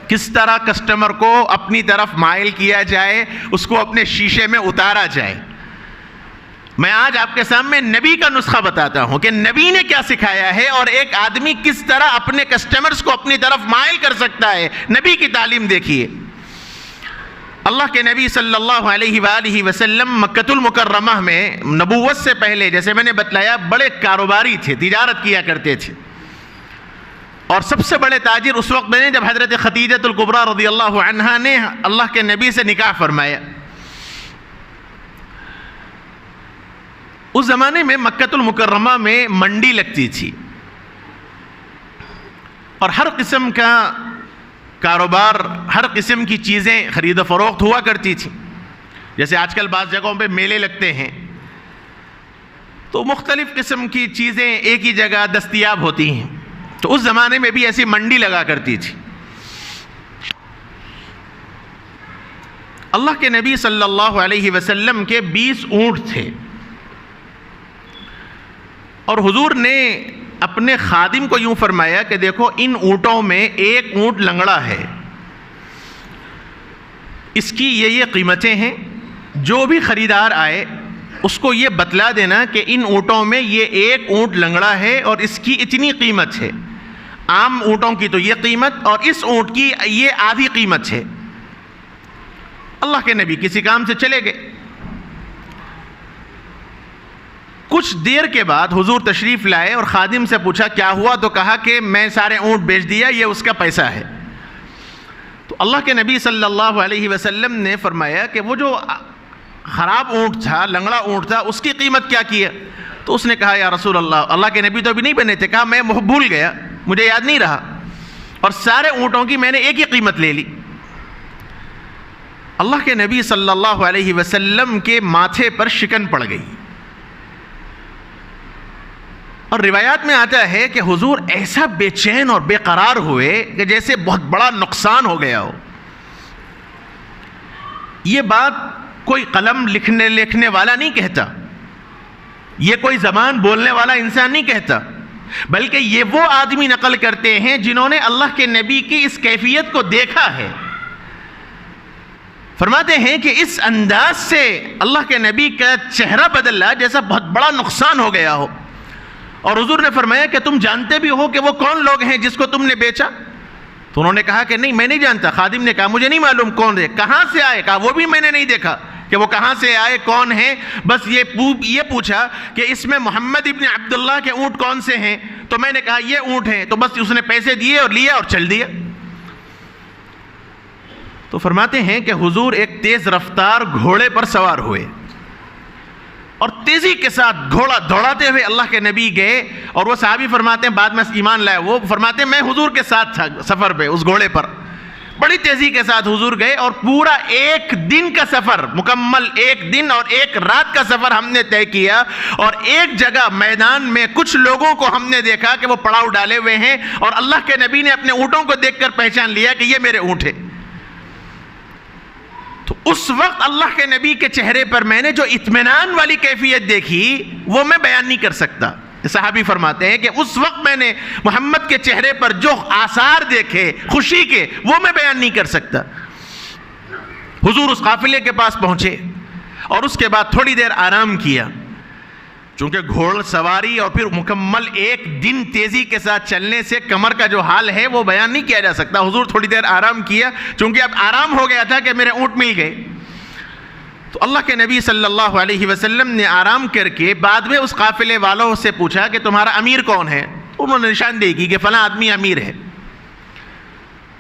کس طرح کسٹمر کو اپنی طرف مائل کیا جائے، اس کو اپنے شیشے میں اتارا جائے۔ میں آج آپ کے سامنے نبی کا نسخہ بتاتا ہوں کہ نبی نے کیا سکھایا ہے اور ایک آدمی کس طرح اپنے کسٹمرز کو اپنی طرف مائل کر سکتا ہے۔ نبی کی تعلیم دیکھیے۔ اللہ کے نبی صلی اللہ علیہ وآلہ وسلم مکۃ المکرمہ میں نبوت سے پہلے، جیسے میں نے بتلایا، بڑے کاروباری تھے، تجارت کیا کرتے تھے، اور سب سے بڑے تاجر اس وقت میں جب حضرت خدیجہ الکبریٰ رضی اللہ عنہا نے اللہ کے نبی سے نکاح فرمایا۔ اس زمانے میں مکۃ المکرمہ میں منڈی لگتی تھی اور ہر قسم کا کاروبار، ہر قسم کی چیزیں خرید و فروخت ہوا کرتی تھی۔ جیسے آج کل بعض جگہوں پہ میلے لگتے ہیں تو مختلف قسم کی چیزیں ایک ہی جگہ دستیاب ہوتی ہیں، تو اس زمانے میں بھی ایسی منڈی لگا کرتی تھی۔ اللہ کے نبی صلی اللہ علیہ وسلم کے 20 اونٹ تھے، اور حضور نے اپنے خادم کو یوں فرمایا کہ دیکھو ان اونٹوں میں ایک اونٹ لنگڑا ہے، اس کی یہ قیمتیں ہیں، جو بھی خریدار آئے اس کو یہ بتلا دینا کہ ان اونٹوں میں یہ ایک اونٹ لنگڑا ہے اور اس کی اتنی قیمت ہے، عام اونٹوں کی تو یہ قیمت اور اس اونٹ کی یہ آدھی قیمت ہے۔ اللہ کے نبی کسی کام سے چلے گئے۔ کچھ دیر کے بعد حضور تشریف لائے اور خادم سے پوچھا کیا ہوا، تو کہا کہ میں سارے اونٹ بیچ دیا، یہ اس کا پیسہ ہے۔ تو اللہ کے نبی صلی اللہ علیہ وسلم نے فرمایا کہ وہ جو خراب اونٹ تھا، لنگڑا اونٹ تھا، اس کی قیمت کیا کی ہے؟ تو اس نے کہا یا رسول اللہ، اللہ کے نبی تو ابھی نہیں بنے تھے، کہا میں بھول گیا، مجھے یاد نہیں رہا، اور سارے اونٹوں کی میں نے ایک ہی قیمت لے لی۔ اللہ کے نبی صلی اللہ علیہ وسلم کے ماتھے پر شکن پڑ گئی، اور روایات میں آتا ہے کہ حضور ایسا بے چین اور بے قرار ہوئے کہ جیسے بہت بڑا نقصان ہو گیا ہو۔ یہ بات کوئی قلم لکھنے والا نہیں کہتا، یہ کوئی زبان بولنے والا انسان نہیں کہتا، بلکہ یہ وہ آدمی نقل کرتے ہیں جنہوں نے اللہ کے نبی کی اس کیفیت کو دیکھا ہے۔ فرماتے ہیں کہ اس انداز سے اللہ کے نبی کا چہرہ بدلا جیسا بہت بڑا نقصان ہو گیا ہو، اور حضور نے فرمایا کہ تم جانتے بھی ہو کہ وہ کون لوگ ہیں جس کو تم نے بیچا؟ تو انہوں نے کہا کہ نہیں میں نہیں جانتا۔ خادم نے کہا مجھے نہیں معلوم کون ہے، کہاں سے آئے؟ کہا وہ بھی میں نے نہیں دیکھا کہ وہ کہاں سے آئے، کون ہیں، بس یہ پوچھا کہ اس میں محمد ابن عبداللہ کے اونٹ کون سے ہیں؟ تو میں نے کہا یہ اونٹ ہیں، تو بس اس نے پیسے دیے اور لیا اور چل دیا۔ تو فرماتے ہیں کہ حضور ایک تیز رفتار گھوڑے پر سوار ہوئے اور تیزی کے ساتھ گھوڑا دوڑاتے ہوئے اللہ کے نبی گئے، اور وہ صحابی فرماتے ہیں بعد میں ایمان لائے، وہ فرماتے ہیں میں حضور کے ساتھ تھا سفر پہ، اس گھوڑے پر بڑی تیزی کے ساتھ حضور گئے، اور پورا ایک دن کا سفر، مکمل ایک دن اور ایک رات کا سفر ہم نے طے کیا، اور ایک جگہ میدان میں کچھ لوگوں کو ہم نے دیکھا کہ وہ پڑاؤ ڈالے ہوئے ہیں، اور اللہ کے نبی نے اپنے اونٹوں کو دیکھ کر پہچان لیا کہ یہ میرے اونٹ ہیں۔ تو اس وقت اللہ کے نبی کے چہرے پر میں نے جو اطمینان والی کیفیت دیکھی وہ میں بیان نہیں کر سکتا۔ صحابی فرماتے ہیں کہ اس وقت میں نے محمد کے چہرے پر جو آثار دیکھے خوشی کے، وہ میں بیان نہیں کر سکتا۔ حضور اس قافلے کے پاس پہنچے اور اس کے بعد تھوڑی دیر آرام کیا، چونکہ گھوڑ سواری اور پھر مکمل ایک دن تیزی کے ساتھ چلنے سے کمر کا جو حال ہے وہ بیان نہیں کیا جا سکتا۔ حضور تھوڑی دیر آرام کیا، چونکہ اب آرام ہو گیا تھا کہ میرے اونٹ مل گئے۔ تو اللہ کے نبی صلی اللہ علیہ وسلم نے آرام کر کے بعد میں اس قافلے والوں سے پوچھا کہ تمہارا امیر کون ہے؟ انہوں نے نشاندہی کی کہ فلاں آدمی امیر ہے۔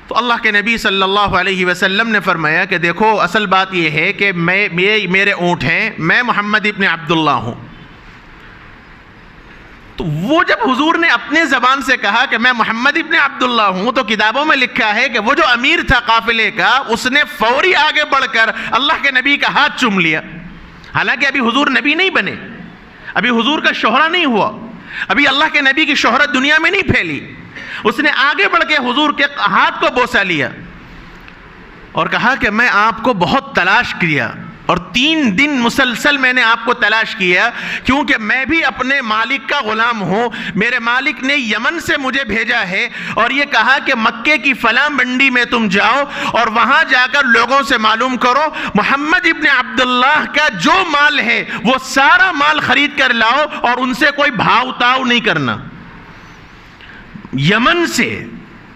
تو اللہ کے نبی صلی اللہ علیہ وسلم نے فرمایا کہ دیکھو اصل بات یہ ہے کہ میرے اونٹ ہیں، میں محمد ابن عبداللہ ہوں۔ تو وہ جب حضور نے اپنے زبان سے کہا کہ میں محمد ابن عبداللہ ہوں، تو کتابوں میں لکھا ہے کہ وہ جو امیر تھا قافلے کا، اس نے فوری آگے بڑھ کر اللہ کے نبی کا ہاتھ چوم لیا، حالانکہ ابھی حضور نبی نہیں بنے، ابھی حضور کا شہرہ نہیں ہوا، ابھی اللہ کے نبی کی شہرت دنیا میں نہیں پھیلی۔ اس نے آگے بڑھ کے حضور کے ہاتھ کو بوسہ لیا اور کہا کہ میں آپ کو بہت تلاش کیا، اور 3 دن مسلسل میں نے آپ کو تلاش کیا، کیونکہ میں بھی اپنے مالک کا غلام ہوں۔ میرے مالک نے یمن سے مجھے بھیجا ہے اور یہ کہا کہ مکے کی فلاں منڈی میں تم جاؤ اور وہاں جا کر لوگوں سے معلوم کرو محمد ابن عبداللہ کا جو مال ہے وہ سارا مال خرید کر لاؤ اور ان سے کوئی بھاؤ تاؤ نہیں کرنا۔ یمن سے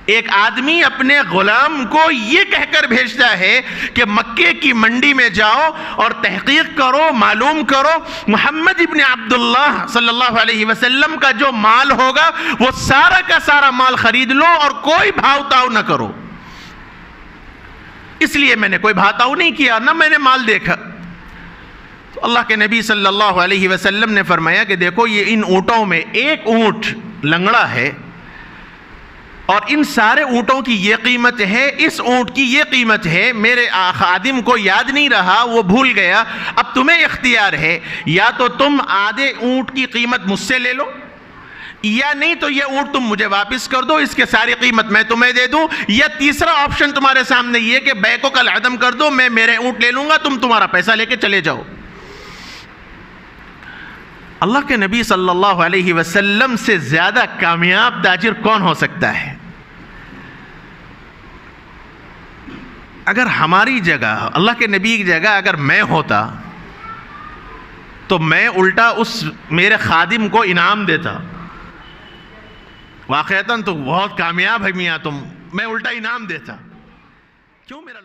ایک آدمی اپنے غلام کو یہ کہہ کر بھیجتا ہے کہ مکے کی منڈی میں جاؤ اور تحقیق کرو، معلوم کرو محمد ابن عبداللہ صلی اللہ علیہ وسلم کا جو مال ہوگا وہ سارا کا سارا مال خرید لو اور کوئی بھاؤ تاؤ نہ کرو۔ اس لیے میں نے کوئی بھاؤ تاؤ نہیں کیا، نہ میں نے مال دیکھا۔ تو اللہ کے نبی صلی اللہ علیہ وسلم نے فرمایا کہ دیکھو یہ ان اونٹوں میں ایک اونٹ لنگڑا ہے اور ان سارے اونٹوں کی یہ قیمت ہے، اس اونٹ کی یہ قیمت ہے، میرے خادم کو یاد نہیں رہا، وہ بھول گیا۔ اب تمہیں اختیار ہے، یا تو تم آدھے اونٹ کی قیمت مجھ سے لے لو، یا نہیں تو یہ اونٹ تم مجھے واپس کر دو، اس کے ساری قیمت میں تمہیں دے دوں، یا تیسرا آپشن تمہارے سامنے یہ کہ بیع کو کل عدم کر دو، میں میرے اونٹ لے لوں گا، تم تمہارا پیسہ لے کے چلے جاؤ۔ اللہ کے نبی صلی اللہ علیہ وسلم سے زیادہ کامیاب تاجر کون ہو سکتا ہے؟ اگر ہماری جگہ، اللہ کے نبی کی جگہ اگر میں ہوتا تو میں الٹا اس میرے خادم کو انعام دیتا۔ واقعتاً تو بہت کامیاب ہے میاں تم، میں الٹا انعام دیتا۔ کیوں؟ میرا